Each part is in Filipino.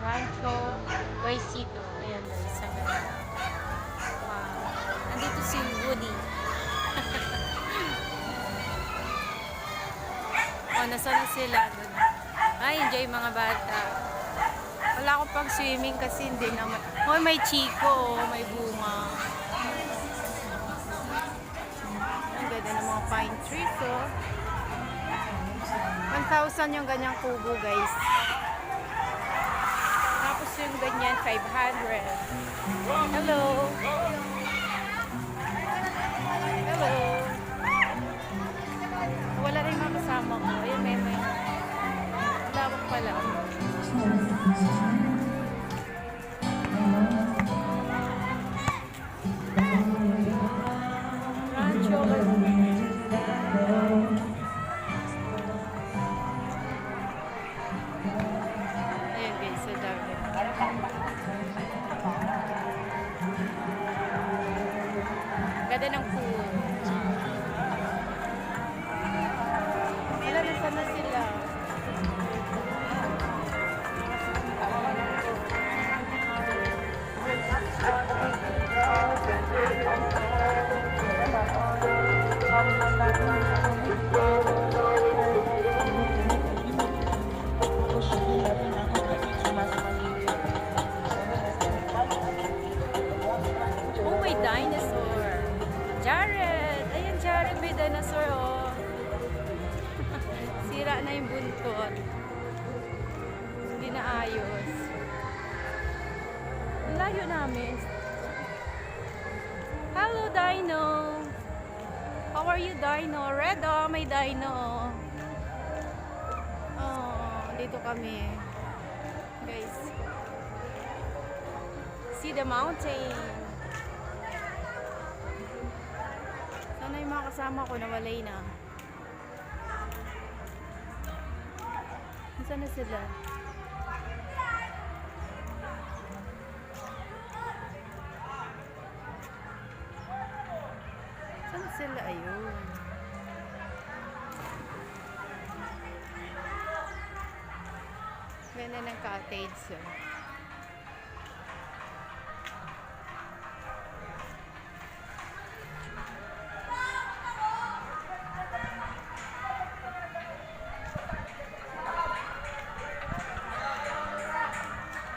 Rancho Loisito. Ayan guys, ang ganda. Wow. Andito si Woody. Oh, nasa na sila dun. Ay, enjoy mga bata. Wala akong pang swimming kasi hindi naman. Oh, may chiko, oh, may bunga. Ang ganda ng mga pine trees, oh. 1,000 yung ganyang kubo, guys. Tapos yung ganyan, 500. Hello. Hello. Wala rin mga kasama ko. Ayan, may lawak pala. Rancho. Ayan guys, so dami. Ganda ng pool. Wala na sana sila. Oh, may dinosaur. Jared! Ayan, Jared, may dinosaur, oh. Sira na yung buntot. Hindi na ayos. Ang layo namin. Hello, Dino! How are you, Dino? Red, oh, may Dino. Oh, dito kami. Guys. See the mountain. Sana yung mga kasama ko nawalay na. Saan na sila? Saan sila? Ayun. Ganda ng cottage. So.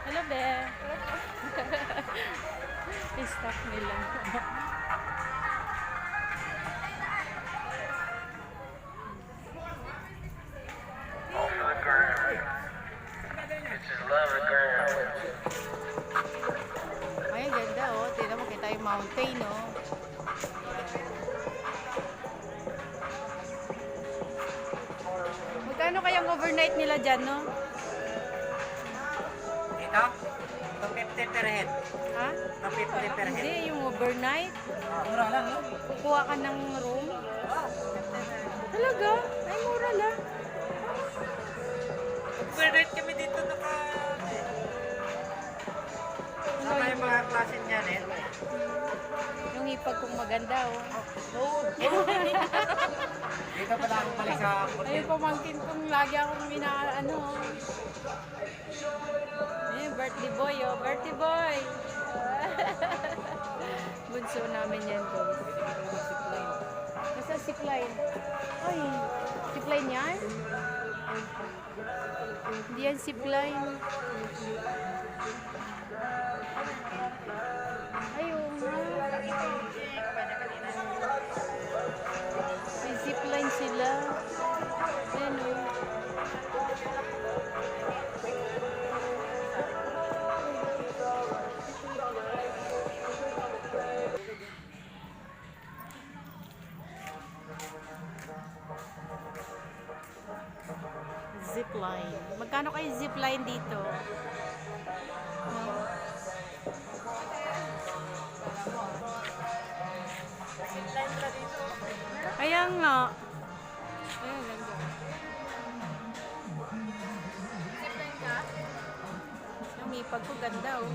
Hello, Be. I-stop nila. Ay, ang ganda, oh. Tignan mo, kita yung mountain, oh. Magkano kayang overnight nila dyan, no? Ito? 250 per head. Ha? 250 per head. Hindi, yung overnight. Mura lang, no? Kukuha ka ng room. Talaga? Ay, mura lang. Overnight kami dito Sama yung mga klase niyan, eh. Yung ipag kong maganda, oh. Dito pala ako balik sa Ayun, pamangkin kong lagi akong ano. Ayun, birthday boy, oh. Birthday boy! Bunso namin yan, guys. Nasa zipline? Ay, zipline yan? Hindi yan zipline. Ayun nga. May zipline sila. Ayan, oh. Zipline. Magkano kayo zipline dito? No? Kaya nga. Ayun, ganda. Zipline ka? Yung ipag ko ganda, oh.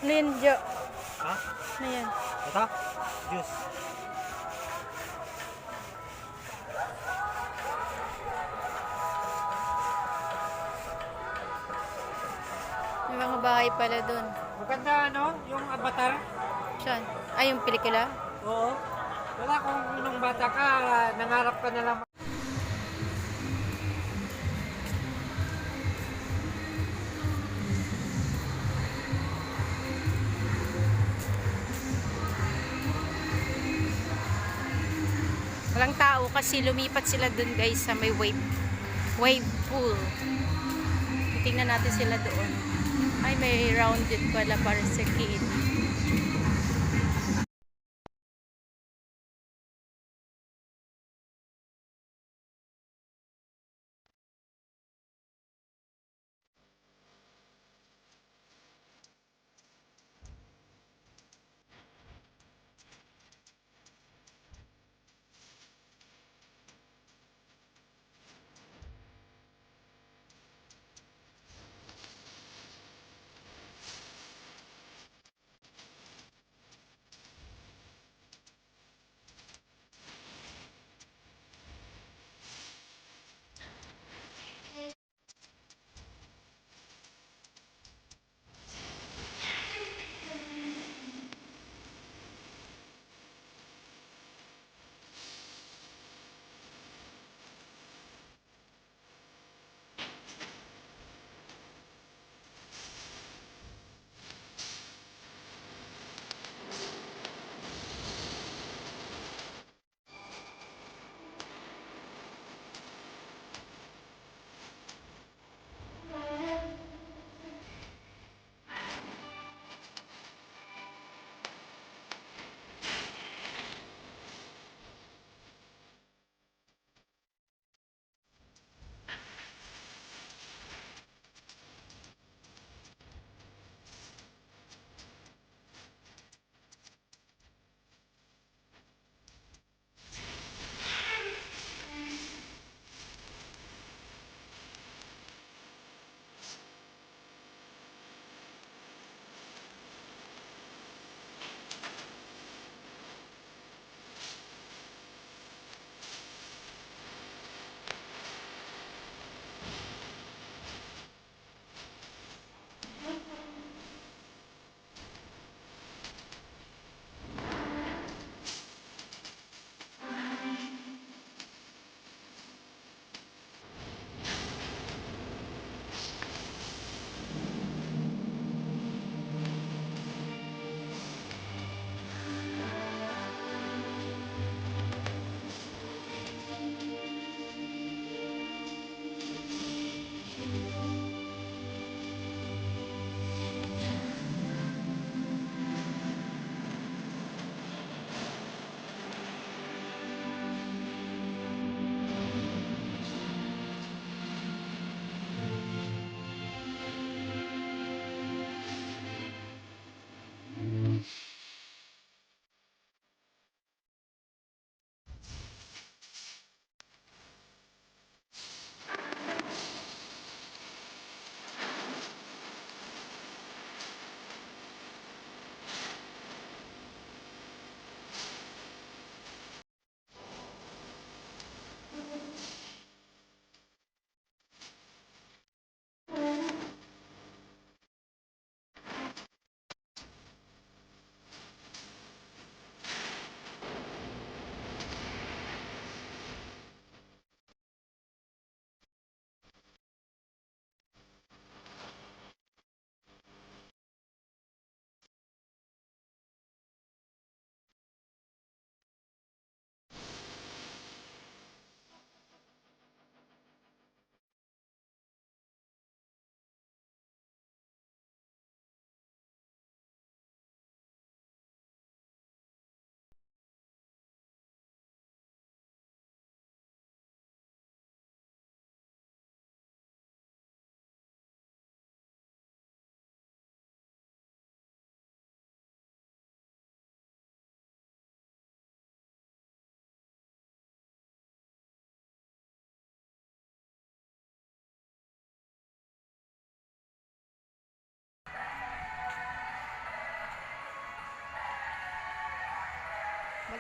Ano yun, Jo? Ha? Ano yan? Ito? Juice. May mga bahay pala dun. Maganda ano? Yung Avatar? Saan? Ay, yung pelikula? Oo. Wala kung nung bata ka, nangarap ka na lang. Walang tao kasi lumipat sila dun guys sa may wave pool. Tingnan natin sila doon. Ay, may rounded pala para sa kid.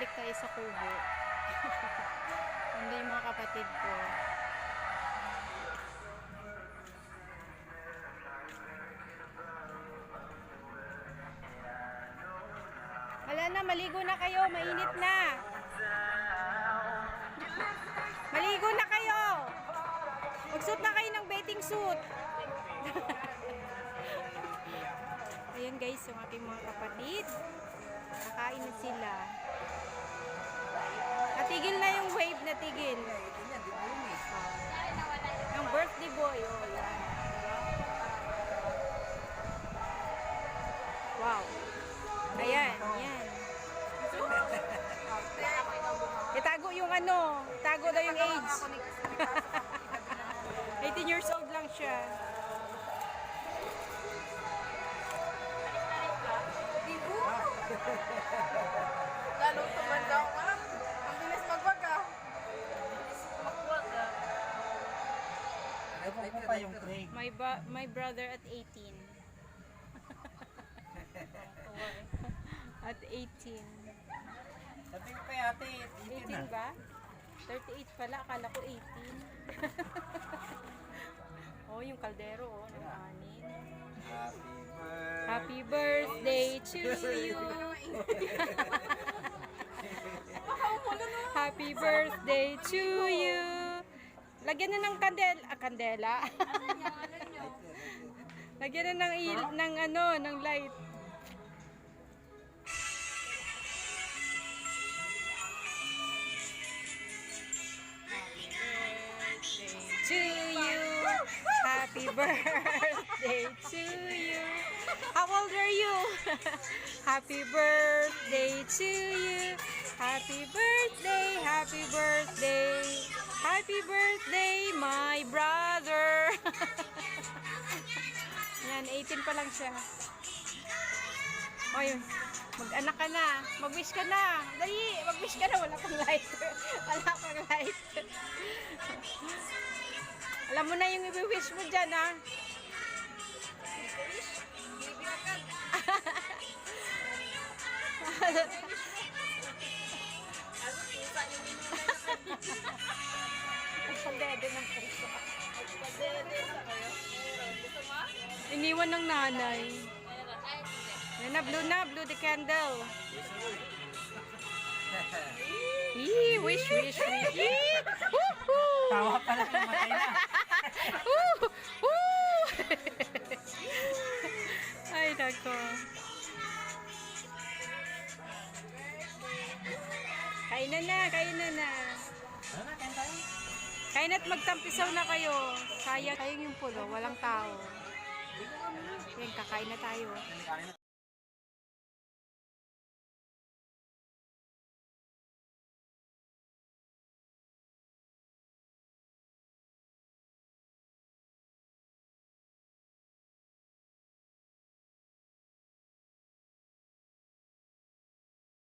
balik tayo sa kubo. Hindi yung mga kapatid ko. Wala na, maligo na kayo. Mainit na. Maligo na kayo. Magsuot na kayo ng bathing suit. Ayan guys, yung aking mga kapatid. Nakain na sila. Natigil na yung wave, natigil. Ang birthday boy. Oh, yan. Wow. Ayan, yan. Itago yung ano, tago daw yung age. 18 years old lang siya. Lalong tumanda ako nga. Ang bilis magbaga. Ewan ko pa yung Craig. My brother at 18. At 18. Sabi ko kay ate, 18 ba? 38 pala, akala ko 18. Oh, yung kaldero, oh, ng anin. Happy birthday to you. Happy birthday to you. Lagyan na ng kandela. Lagyan na ng light. To you. Happy birthday to you. How old are you? Happy birthday to you. Happy birthday, happy birthday. Happy birthday, my brother. Yan, 18 pa lang siya. O yun, mag-anak ka na. Mag-wish ka na. Dali, mag-wish ka na. Wala pang light. Wala pang light. Alam mo na yung i-wish mo dyan, ha? Pagdede ng puso. Iniwan ng nanay. Yan na, blow the candle. Wish. Woohoo! Tawa pala kung matay na. Ay, nako. Kain na. Ano na, kain tayo? Kain at magtampisaw na kayo. Sayang yung pulo, walang tao. Yan, kakain na tayo.